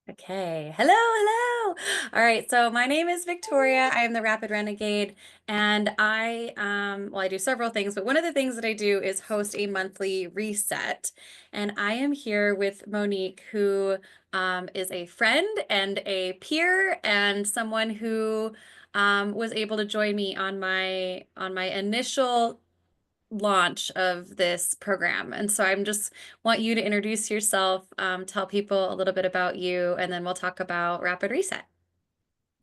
Okay. Hello, hello. All right. So my name is Victoria. I am the Rapid Renegade, and I do several things, but one of the things that I do is host a monthly reset. And I am here with Monique, who is a friend and a peer and someone who was able to join me on my initial launch of this program. And so I'm just want you to introduce yourself, tell people a little bit about you, and then we'll talk about Rapid Reset.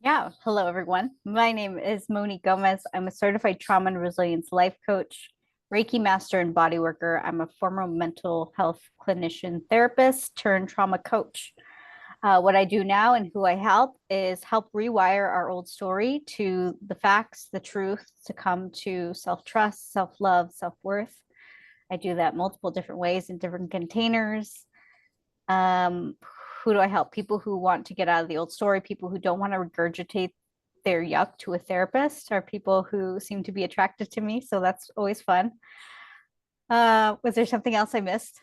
Yeah, hello everyone. My name is Monique Gomez. I'm a certified trauma and resilience life coach, Reiki master, and body worker. I'm a former mental health clinician therapist turned trauma coach. What I do now and who I help is help rewire our old story to the facts, the truth, to come to self trust, self love, self worth. I do that multiple different ways in different containers. Um, who do I help? People who want to get out of the old story, people who don't want to regurgitate their yuck to a therapist, are people who seem to be attracted to me. So that's always fun. Was there something else I missed?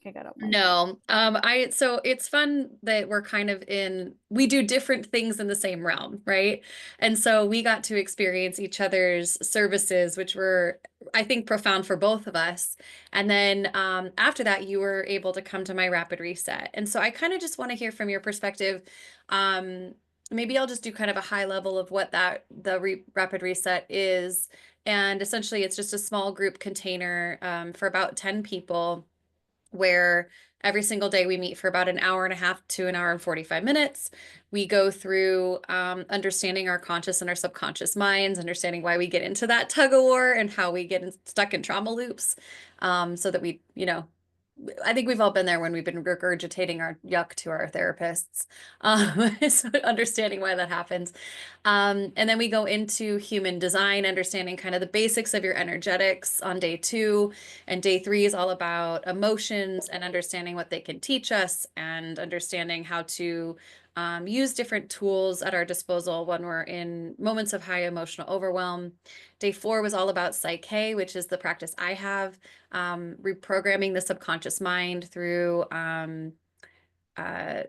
I got up my. No, so it's fun that we're kind of we do different things in the same realm, right? And so we got to experience each other's services, which were, I think, profound for both of us. And then after that, you were able to come to my rapid reset. And so I kind of just want to hear from your perspective. Um, Maybe I'll just do kind of a high level of what the re rapid reset is. And essentially, it's just a small group container for about 10 people where every single day we meet for about an hour and a half to an hour and 45 minutes. We go through understanding our conscious and our subconscious minds, understanding why we get into that tug of war and how we get stuck in trauma loops, so that I think we've all been there when we've been regurgitating our yuck to our therapists. So understanding why that happens. And then we go into human design, understanding kind of the basics of your energetics on day two. And day three is all about emotions and understanding what they can teach us and understanding how to use different tools at our disposal when we're in moments of high emotional overwhelm. Day four was all about Psyche, which is the practice I have, reprogramming the subconscious mind through uh,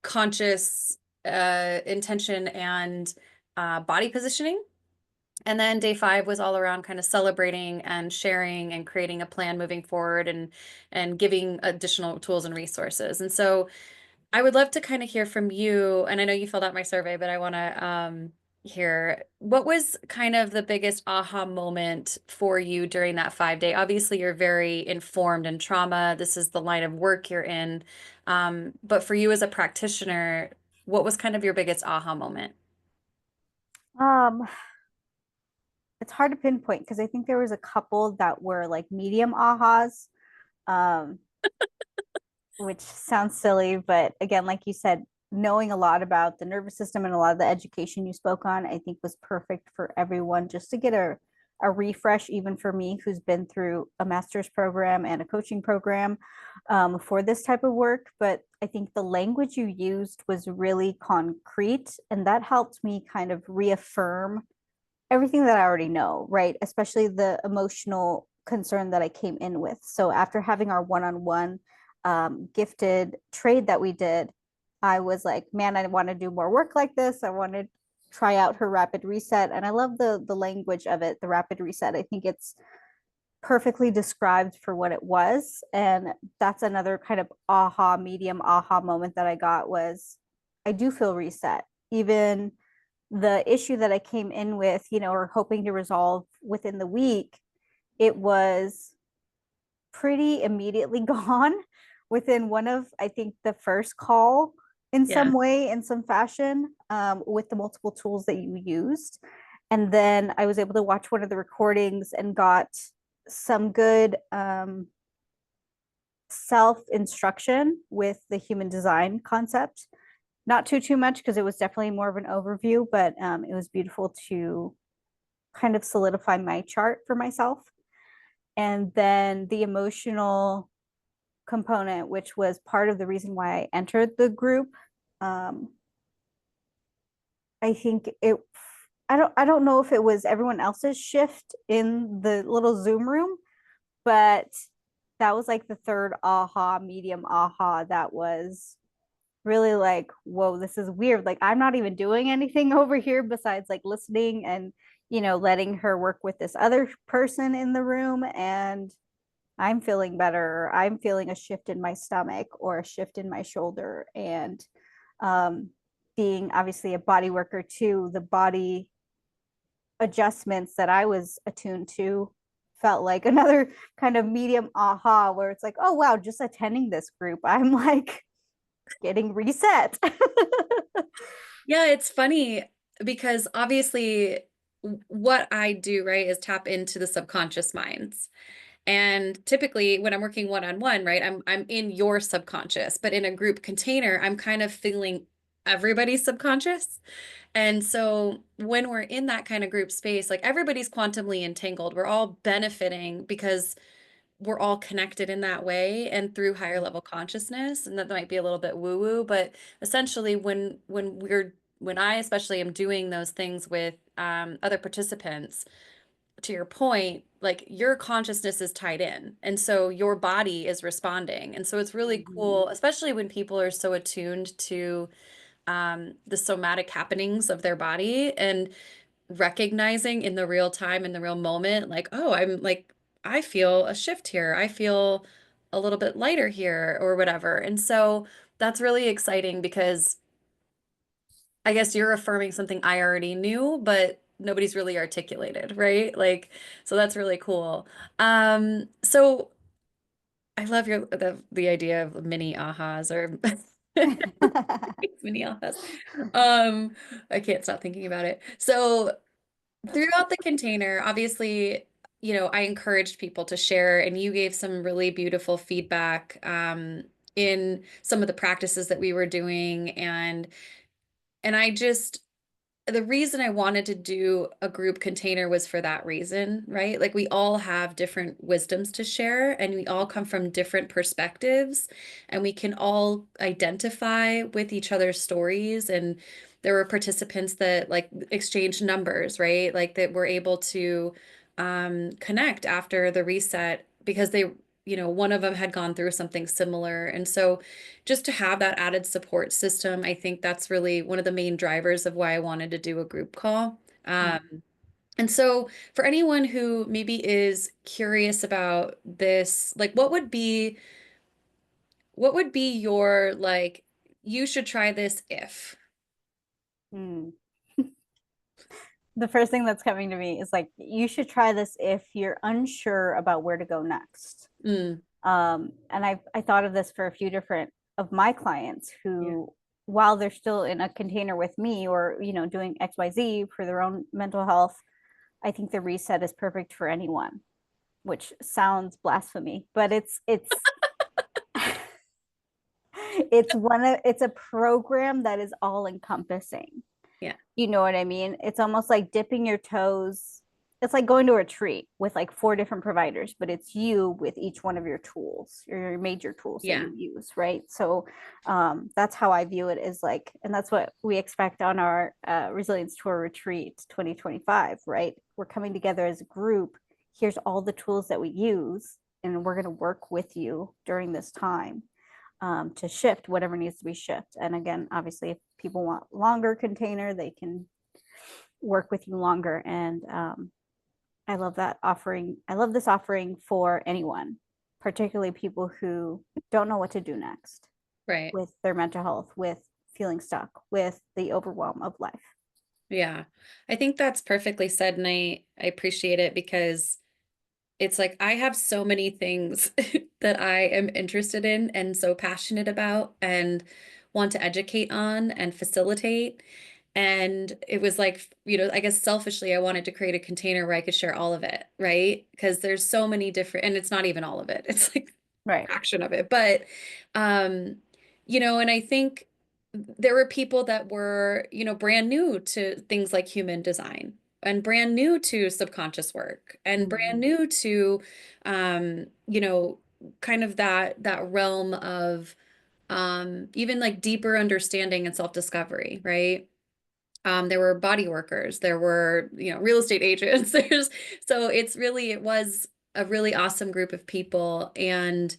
conscious intention and body positioning. And then day five was all around kind of celebrating and sharing and creating a plan moving forward and giving additional tools and resources. And so I would love to kind of hear from you. And I know you filled out my survey, but I want to hear what was kind of the biggest aha moment for you during that 5 day. Obviously, you're very informed in trauma. This is the line of work you're in. But for you as a practitioner, what was kind of your biggest aha moment? Um, it's hard to pinpoint because I think there was a couple that were like medium ahas, um, which sounds silly, but again, like you said, knowing a lot about the nervous system and a lot of the education you spoke on, I think was perfect for everyone just to get a refresh, even for me, who's been through a master's program and a coaching program for this type of work. But I think the language you used was really concrete, and that helped me kind of reaffirm everything that I already know, right? Especially the emotional concern that I came in with. So after having our one-on-one gifted trade that we did, I was like, man, I want to do more work like this. I want to try out her rapid reset. And I love the language of it, the rapid reset. I think it's perfectly described for what it was. And that's another kind of medium aha moment that I got was I do feel reset. Even the issue that I came in with, or hoping to resolve within the week, it was pretty immediately gone within one of, I think, the first call in some Yeah. way, in some fashion, with the multiple tools that you used. And then I was able to watch one of the recordings and got some good self instruction with the human design concept. Not too much because it was definitely more of an overview, but it was beautiful to kind of solidify my chart for myself. And then the emotional component, which was part of the reason why I entered the group. Um, I think it. I don't know if it was everyone else's shift in the little Zoom room, but that was like the third aha, medium aha that was really like, whoa, this is weird. Like, I'm not even doing anything over here besides like listening and, letting her work with this other person in the room. And I'm feeling better. Or I'm feeling a shift in my stomach or a shift in my shoulder. And um, being obviously a body worker too, the body adjustments that I was attuned to felt like another kind of medium aha where it's like, oh wow, just attending this group, I'm like getting reset. Yeah, it's funny because obviously what I do, right, is tap into the subconscious minds. And typically when I'm working one-on-one, right, I'm in your subconscious, but in a group container, I'm kind of feeling everybody's subconscious. And so when we're in that kind of group space, like everybody's quantumly entangled. We're all benefiting because we're all connected in that way and through higher level consciousness. And that might be a little bit woo-woo, but essentially when I especially am doing those things with other participants, to your point, like your consciousness is tied in. And so your body is responding. And so it's really Mhm. cool, especially when people are so attuned to the somatic happenings of their body and recognizing in the real time, in the real moment, like, oh, I'm like, I feel a shift here. I feel a little bit lighter here or whatever. And so that's really exciting because I guess you're affirming something I already knew, but nobody's really articulated, right? Like, so that's really cool. So I love the idea of mini ahas or mini ahas. Um, I can't stop thinking about it. So throughout the container, obviously, I encouraged people to share, and you gave some really beautiful feedback in some of the practices that we were doing, and I just the reason I wanted to do a group container was for that reason, right? Like we all have different wisdoms to share and we all come from different perspectives and we can all identify with each other's stories. And there were participants that like exchanged numbers, right? Like that were able to connect after the reset because one of them had gone through something similar. And so just to have that added support system, I think that's really one of the main drivers of why I wanted to do a group call. And so for anyone who maybe is curious about this, like what would be your like, you should try this if. Mm. The first thing that's coming to me is like, you should try this if you're unsure about where to go next. Mm, And I thought of this for a few different of my clients yeah. who, while they're still in a container with me or, doing XYZ for their own mental health, I think the reset is perfect for anyone, which sounds blasphemy, but it's it's a program that is all encompassing. Yeah. You know what I mean? It's almost like dipping your toes. It's like going to a retreat with like four different providers, but it's you with each one of your tools, your major tools that Yeah. you use, right? So that's how I view it is like, and that's what we expect on our Resilience Tour Retreat 2025, right? We're coming together as a group. Here's all the tools that we use, and we're going to work with you during this time to shift whatever needs to be shifted. And again, obviously, if people want longer container, they can work with you longer. And I love that offering. I love this offering for anyone, particularly people who don't know what to do next Right. with their mental health, with feeling stuck, with the overwhelm of life. Yeah. I think that's perfectly said, and I appreciate it because it's like I have so many things that I am interested in and so passionate about and want to educate on and facilitate. And it was like, I guess selfishly, I wanted to create a container where I could share all of it, right? Because there's so many different, and it's not even all of it. It's like Right. a fraction of it. But, um, and I think there were people that were, brand new to things like human design and brand new to subconscious work and brand Mhm. new to, um, you know, kind of that realm of even like deeper understanding and self-discovery, right? There were body workers, there were, real estate agents. It was a really awesome group of people. And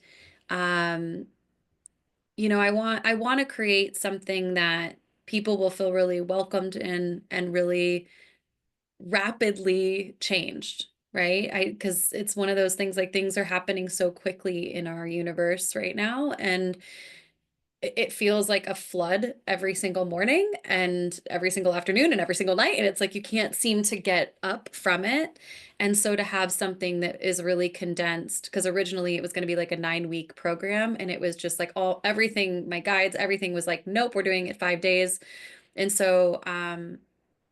um, I want to create something that people will feel really welcomed in and really rapidly changed, right? Because it's one of those things, like things are happening so quickly in our universe right now, and it feels like a flood every single morning and every single afternoon and every single night. And it's like you can't seem to get up from it. And so to have something that is really condensed, because originally it was going to be like a 9-week program, and it was just like everything, my guides, everything was like, nope, we're doing it 5 days. And so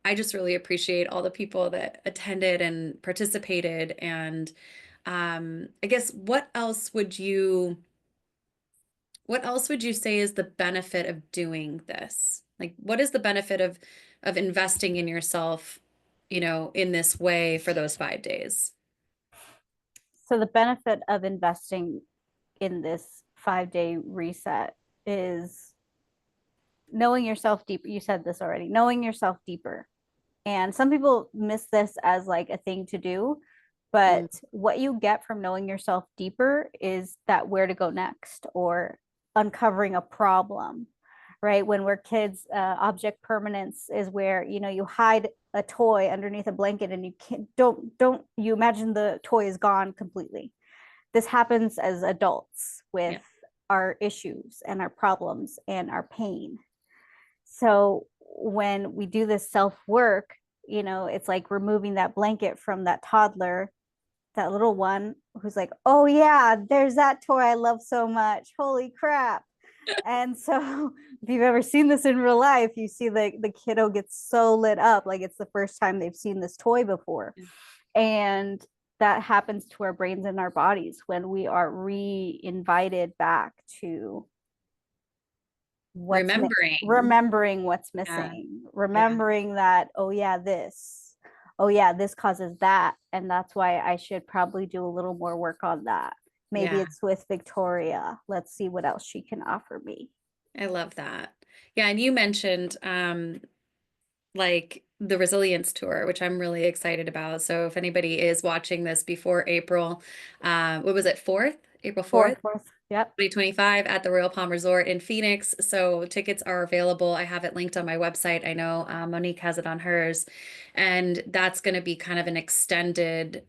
I just really appreciate all the people that attended and participated. And I guess what else would you say is the benefit of doing this? Like, what is the benefit of investing in yourself, in this way for those 5 days? So the benefit of investing in this 5-day reset is knowing yourself deeper. You said this already, knowing yourself deeper. And some people miss this as like a thing to do, but Mm, what you get from knowing yourself deeper is that where to go next, or uncovering a problem, right? When we're kids, object permanence is where, you hide a toy underneath a blanket and you can't, don't you imagine the toy is gone completely. This happens as adults with yeah. our issues and our problems and our pain. So when we do this self work, it's like removing that blanket from that toddler, that little one who's like, oh, yeah, there's that toy I love so much. Holy crap. And so, if you've ever seen this in real life, you see the kiddo gets so lit up, like it's the first time they've seen this toy before. And that happens to our brains and our bodies when we are re-invited back to Remembering. remembering what's Yeah. missing, Yeah. remembering that, oh yeah, this causes that, and that's why I should probably do a little more work on that. Maybe Yeah. it's with Victoria. Let's see what else she can offer me. I love that. Yeah. And you mentioned like the resilience tour, which I'm really excited about. So if anybody is watching this before April, what was it, 4th? April 4th? Fourth. Yep. 2025 at the Royal Palm Resort in Phoenix. So tickets are available. I have it linked on my website. I know Monique has it on hers. And that's going to be kind of an extended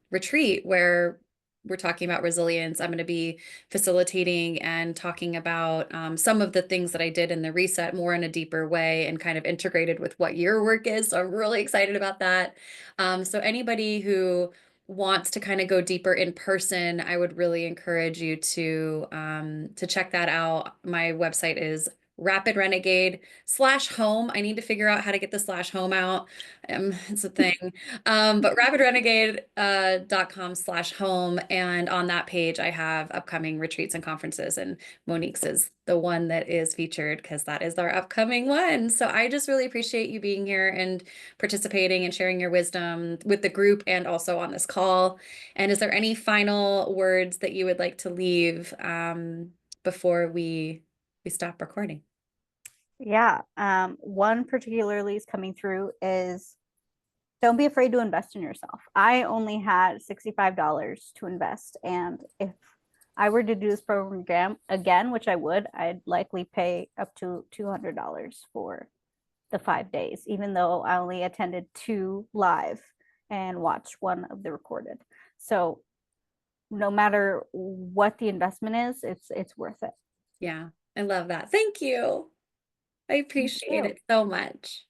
retreat where we're talking about resilience. I'm going to be facilitating and talking about some of the things that I did in the reset more in a deeper way and kind of integrated with what your work is. So I'm really excited about that. So anybody who wants to kind of go deeper in person, I would really encourage you to check that out. My website is Rapid Renegade /home. I need to figure out how to get the /home out. It's a thing. But rapidrenegade.com/home. And on that page, I have upcoming retreats and conferences. And Monique's is the one that is featured because that is our upcoming one. So I just really appreciate you being here and participating and sharing your wisdom with the group and also on this call. And is there any final words that you would like to leave before we stop recording? Yeah. One particularly is coming through is, don't be afraid to invest in yourself. I only had $65 to invest. And if I were to do this program again, which I would, I'd likely pay up to $200 for the 5 days, even though I only attended 2 live and watched one of the recorded. So no matter what the investment is, it's worth it. Yeah, I love that. Thank you. I Thank appreciate you. it so much.